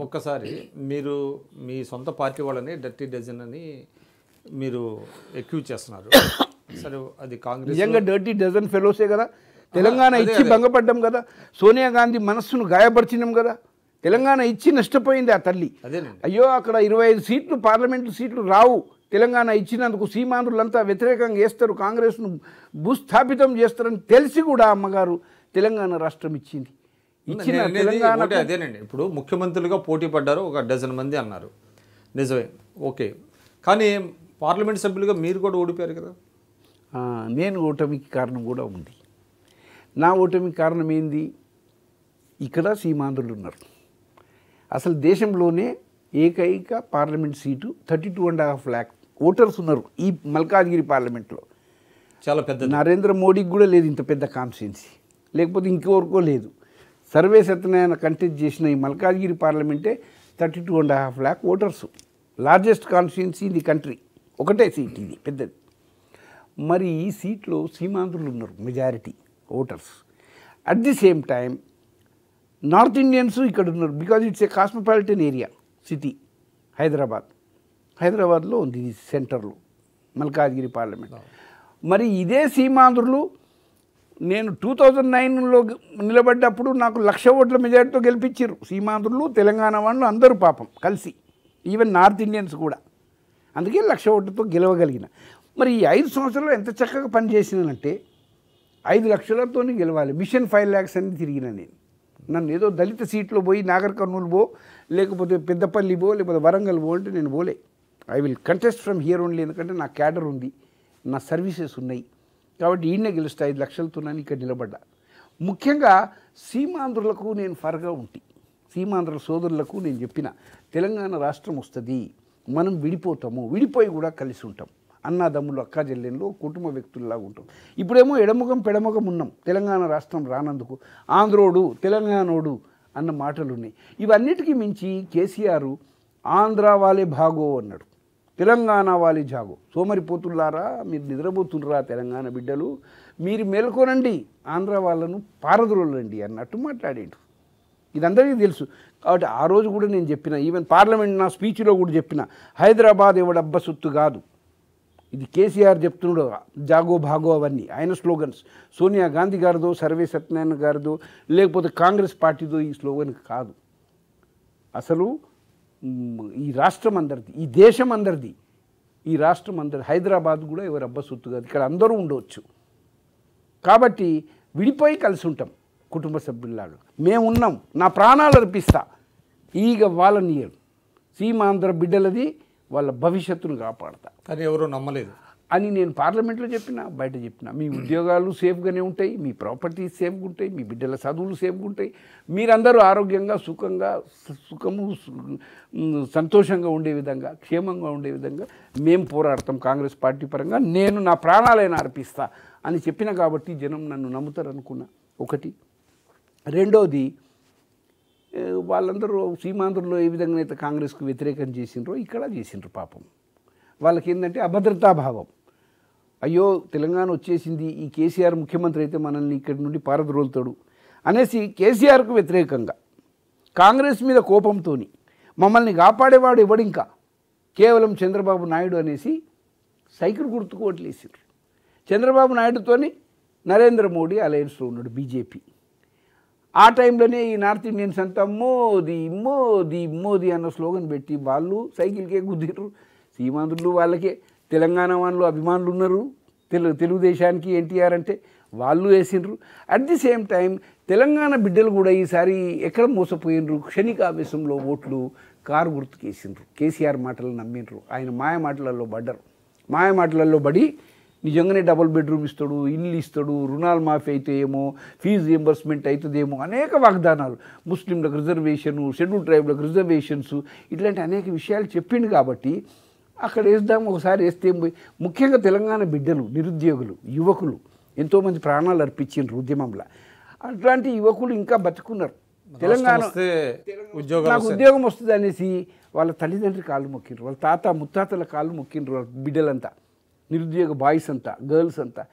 ఒక్కసారి మీరు మీ సొంత పార్టీ వాళ్ళని డర్టీ డజన్ అని మీరు అక్యూజ్ చేస్తున్నారు. సరే, అది కాంగ్రెస్ నిజంగా డర్టీ డజన్ ఫెలోసే కదా. తెలంగాణ ఇచ్చి భంగపడ్డాం కదా, సోనియా గాంధీ మనస్సును గాయపరిచినాం కదా. తెలంగాణ ఇచ్చి నష్టపోయింది ఆ తల్లి. అయ్యో అక్కడ 25 సీట్లు పార్లమెంటు సీట్లు రావు, తెలంగాణ ఇచ్చినందుకు సీమాంధ్రులంతా వ్యతిరేకంగా చేస్తారు, కాంగ్రెస్ను భూస్థాపితం చేస్తారని తెలిసి కూడా అమ్మగారు తెలంగాణ రాష్ట్రం ఇచ్చింది. ఇచ్చిన తెలంగాణ అదేనండి. ఇప్పుడు ముఖ్యమంత్రులుగా పోటీ పడ్డారు ఒక డజన్ మంది అన్నారు, నిజమే, ఓకే. కానీ పార్లమెంట్ సభ్యులుగా మీరు కూడా ఓడిపోయారు కదా. నేను ఓటమికి కారణం కూడా ఉంది. నా ఓటమికి కారణం ఏంది? ఇక్కడ సీమాంధ్రులు ఉన్నారు. అసలు దేశంలోనే ఏకైక పార్లమెంట్ సీటు 32.5 lakh ఓటర్స్ ఉన్నారు ఈ మల్కాజ్గిరి పార్లమెంట్లో. చాలా పెద్ద. నరేంద్ర మోడీకి కూడా లేదు ఇంత పెద్ద కాన్స్టిట్యున్సీ, లేకపోతే ఇంకెవరికో లేదు. సర్వే సత్యనారాయణ కంటెస్ట్ చేసిన ఈ మల్కాజ్గిరి పార్లమెంటే 32.5 lakh voters, largest constituency in the country. ఒకటే సీట్ ఇది పెద్దది. మరి ఈ సీట్లో సీమాంధ్రులు ఉన్నారు majority voters. At the same time north Indians ఇక్కడ ఉన్నారు, because it's a cosmopolitan area city. హైదరాబాద్లో ఉంది ఇది సెంటర్లో మల్కాజ్గిరి పార్లమెంట్. మరి ఇదే సీమాంధ్రులు నేను 2009లో నిలబడ్డప్పుడు నాకు 1,00,000 ఓట్ల మెజారిటీతో గెలిపించారు సీమాంధ్రులు, తెలంగాణ వాళ్ళు అందరూ పాపం కలిసి, ఈవెన్ నార్త్ ఇండియన్స్ కూడా. అందుకే 1,00,000 ఓట్లతో గెలవగలిగిన. మరి ఈ 5 సంవత్సరాలు ఎంత చక్కగా పనిచేసినానంటే 5 లక్షలతో గెలవాలి. మిషన్ 5 lakhs అని తిరిగిన నేను. నన్ను ఏదో దళిత సీట్లో పోయి నాగర్ కర్నూలు పో, లేకపోతే పెద్దపల్లి పో, లేకపోతే వరంగల్ పో అంటే నేను పోలే. I will contest from here only, ఎందుకంటే నా క్యాడర్ ఉంది, నా సర్వీసెస్ ఉన్నాయి. కాబట్టి ఈయనే గెలుస్తా 5 లక్షలతో ఇక్కడ నిలబడ్డా. ముఖ్యంగా సీమాంధ్రులకు నేను ఫరగా ఉంటి. సీమాంధ్ర సోదరులకు నేను చెప్పిన తెలంగాణ రాష్ట్రం వస్తుంది, మనం విడిపోతాము, విడిపోయి కూడా కలిసి ఉంటాం, అన్నదమ్ములు అక్క చెల్లెళ్ళు కుటుంబ వ్యక్తుల్లాగా ఉంటాం. ఇప్పుడేమో ఎడముఖం పెడముఖం ఉన్నాం తెలంగాణ రాష్ట్రం రానందుకు. ఆంధ్రోడు తెలంగాణోడు అన్న మాటలు ఉన్నాయి. ఇవన్నిటికీ మించి కేసీఆర్ ఆంధ్ర వాళ్ళే భాగో అన్నాడు, తెలంగాణ వాళ్ళే జాగో. సోమరిపోతుల్లారా, మీరు నిద్రపోతుర్రా తెలంగాణ బిడ్డలు, మీరు మేల్కొనండి, ఆంధ్ర వాళ్ళను పారద్రోలండి అన్నట్టు మాట్లాడాడు. ఇదందరికీ తెలుసు. కాబట్టి ఆ రోజు కూడా నేను చెప్పిన, ఈవెన్ పార్లమెంట్ నా స్పీచ్లో కూడా చెప్పిన, హైదరాబాద్ ఎవడబ్బ సొత్తు కాదు, ఇది కేసీఆర్ చెప్తున్నాడు, జాగో భాగో అవన్నీ ఆయన స్లోగన్స్. సోనియా గాంధీ గారిదో, సర్వే సత్యనారాయణ గారిదో, లేకపోతే కాంగ్రెస్ పార్టీదో ఈ స్లోగన్ కాదు. అసలు ఈ రాష్ట్రం అందరిది, ఈ దేశం అందరిది, ఈ రాష్ట్రం అందరిది. హైదరాబాద్ కూడా ఎవరు అబ్బ సొత్తు కాదు, ఇక్కడ అందరూ ఉండవచ్చు. కాబట్టి విడిపోయి కలిసి ఉంటాం కుటుంబ సభ్యుల్లాగా. మేమున్నాం, నా ప్రాణాలు అర్పిస్తా, ఈగ వాలంటీర్ సీమాంధ్ర బిడ్డలది, వాళ్ళ భవిష్యత్తును కాపాడతా అని ఎవరో నమ్మలేదు అని నేను పార్లమెంట్లో చెప్పిన, బయట చెప్పిన. మీ ఉద్యోగాలు సేఫ్గానే ఉంటాయి, మీ ప్రాపర్టీస్ సేఫ్గా ఉంటాయి, మీ బిడ్డల చదువులు సేఫ్గా ఉంటాయి, మీరందరూ ఆరోగ్యంగా సుఖము సంతోషంగా ఉండే విధంగా, క్షేమంగా ఉండే విధంగా మేము పోరాడతాం కాంగ్రెస్ పార్టీ పరంగా, నేను నా ప్రాణాలైనా అర్పిస్తా అని చెప్పిన. కాబట్టి జనం నన్ను నమ్ముతారు అనుకున్నా. ఒకటి. రెండోది, వాళ్ళందరూ సీమాంధ్రులో ఏ విధంగా అయితే కాంగ్రెస్కు వ్యతిరేకం చేసిండ్రో ఇక్కడ చేసిండ్రు పాపం. వాళ్ళకి ఏంటంటే అభద్రతాభావం. అయ్యో తెలంగాణ వచ్చేసింది, ఈ కేసీఆర్ ముఖ్యమంత్రి అయితే మనల్ని ఇక్కడి నుండి పారద్రోలుతాడు అనేసి కేసీఆర్కు వ్యతిరేకంగా కాంగ్రెస్ మీద కోపంతో మమ్మల్ని కాపాడేవాడు ఎవడింకా కేవలం చంద్రబాబు నాయుడు అనేసి సైకిల్ గుర్తుకు ఓట్లేసారు. చంద్రబాబు నాయుడుతోని నరేంద్ర మోడీ అలయన్స్లో ఉన్నాడు బీజేపీ. ఆ టైంలోనే ఈ నార్త్ ఇండియన్స్ అంతా మోదీ మోదీ మోదీ అన్న స్లోగన్ పెట్టి వాళ్ళు సైకిల్కే గుద్దిరు. సీమాంధ్రులు వాళ్ళకే, తెలంగాణ వాళ్ళు అభిమానులు ఉన్నారు తెలుగుదేశానికి, ఎన్టీఆర్ అంటే వాళ్ళు వేసిండ్రు. At the same time Telangana బిడ్డలు కూడా ఈసారి ఎక్కడ మోసపోయినరు, క్షణికావేశంలో ఓట్లు కారు గుర్తుకేసిండ్రు. కేసీఆర్ మాటలు నమ్మిండ్రు, ఆయన మాయ మాటలలో పడ్డరు. మాయ మాటలలో పడి నిజంగానే డబుల్ బెడ్రూమ్ ఇస్తాడు, ఇల్లు ఇస్తాడు, రుణాలు మాఫీ అయితే ఏమో, ఫీజు రియంబర్స్మెంట్ అవుతుందేమో, అనేక వాగ్దానాలు, ముస్లింలకు రిజర్వేషను, షెడ్యూల్ ట్రైబ్లకు రిజర్వేషన్స్, ఇట్లాంటి అనేక విషయాలు చెప్పిండు. కాబట్టి అక్కడ వేద్దాం, ఒకసారి వేస్తే ముఖ్యంగా తెలంగాణ బిడ్డలు, నిరుద్యోగులు, యువకులు ఎంతోమంది ప్రాణాలు అర్పించిండ్రు ఉద్యమంలో. అట్లాంటి యువకులు ఇంకా బతుకున్నారు. తెలంగాణ నాకు ఉద్యోగం వస్తుంది అనేసి వాళ్ళ తల్లిదండ్రులు కాళ్ళు మొక్కిండ్రు, వాళ్ళ తాత ముత్తాతల కాళ్ళు మొక్కిండ్రు వాళ్ళ బిడ్డలంతా. నిరుద్యోగ బాయ్స్ అంతా, గర్ల్స్ అంతా.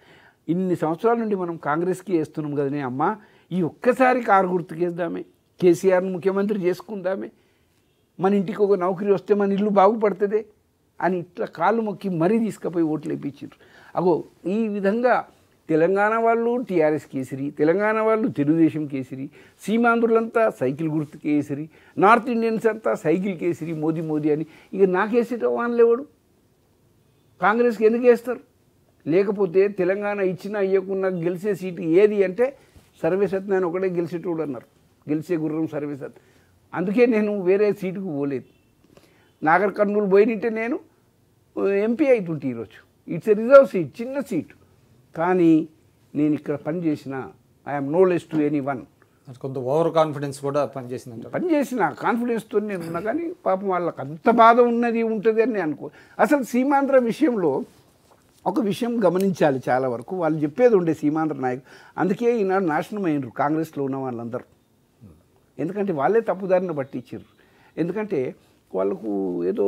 ఇన్ని సంవత్సరాల నుండి మనం కాంగ్రెస్కి వేస్తున్నాం కదనే అమ్మ, ఈ ఒక్కసారి కారు గుర్తుకేద్దామే, కేసీఆర్ను ముఖ్యమంత్రి చేసుకుందామే, మన ఇంటికి ఒక నౌకరీ వస్తే మన ఇల్లు బాగుపడుతుంది అని ఇట్లా కాళ్ళు మొక్కి మరీ తీసుకుపోయి ఓట్లు వేయించారు. అగో ఈ విధంగా తెలంగాణ వాళ్ళు టీఆర్ఎస్ కేసరి, తెలంగాణ వాళ్ళు తెలుగుదేశం కేసరి, సీమాంధ్రులంతా సైకిల్ గుర్తు కేసరి, నార్త్ ఇండియన్స్ అంతా సైకిల్ కేసరి, మోదీ మోదీ అని. ఇక నాకేసేట వానలేవాడు కాంగ్రెస్కి ఎందుకు వేస్తారు? లేకపోతే తెలంగాణ ఇచ్చినా ఇవ్వకున్నా గెలిచే సీటు ఏది అంటే సర్వేసత్యనారాయణ ఒకటే గెలిచేటోడు అన్నారు, గెలిచే గుర్రం సర్వేసత్. అందుకే నేను వేరే సీటుకు పోలేదు. నాగర్ కర్నూలు పోయినట్టే నేను ఎంపీ అవుతుంటే ఈరోజు. ఇట్స్ ఎ రిజర్వ్ సీట్, చిన్న సీటు, కానీ నేను ఇక్కడ పనిచేసిన I'm no less to anyone. కొంత ఓవర్ కాన్ఫిడెన్స్ కూడా పనిచేసిందంట. పనిచేసిన కాన్ఫిడెన్స్తో నేను ఉన్నా, కానీ పాపం వాళ్ళకి అంత బాధ ఉంటుంది అని నేను అనుకో. అసలు సీమాంధ్ర విషయంలో ఒక విషయం గమనించాలి, చాలా వరకు వాళ్ళు చెప్పేది ఉండే సీమాంధ్ర నాయకులు. అందుకే ఈనాడు నాశనం అయినరు కాంగ్రెస్లో ఉన్న వాళ్ళందరూ. ఎందుకంటే వాళ్ళే తప్పుదారిని పట్టించారు. ఎందుకంటే వాళ్ళకు ఏదో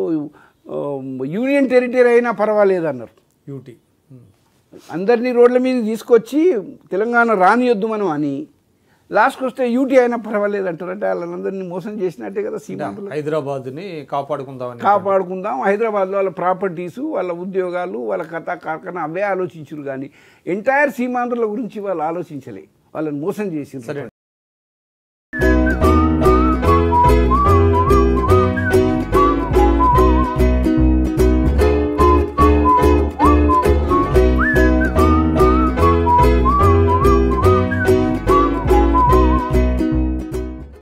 యూనియన్ టెరిటరీ అయినా పర్వాలేదు అన్నారు. యూటీ అందరినీ రోడ్ల మీద తీసుకొచ్చి తెలంగాణ రానియొద్దు మనం అని, లాస్ట్కి వస్తే యూటీ అయినా పర్వాలేదు అంటారు. అంటే వాళ్ళందరినీ మోసం చేసినట్టే కదా. సీమాంధ్రలో హైదరాబాద్ని కాపాడుకుందాం, హైదరాబాద్లో వాళ్ళ ప్రాపర్టీసు, వాళ్ళ ఉద్యోగాలు, వాళ్ళ కథ కార్ఖానా అవే ఆలోచించరు, కానీ ఎంటైర్ సీమాంధ్రుల గురించి వాళ్ళు ఆలోచించలే, వాళ్ళని మోసం చేసింది.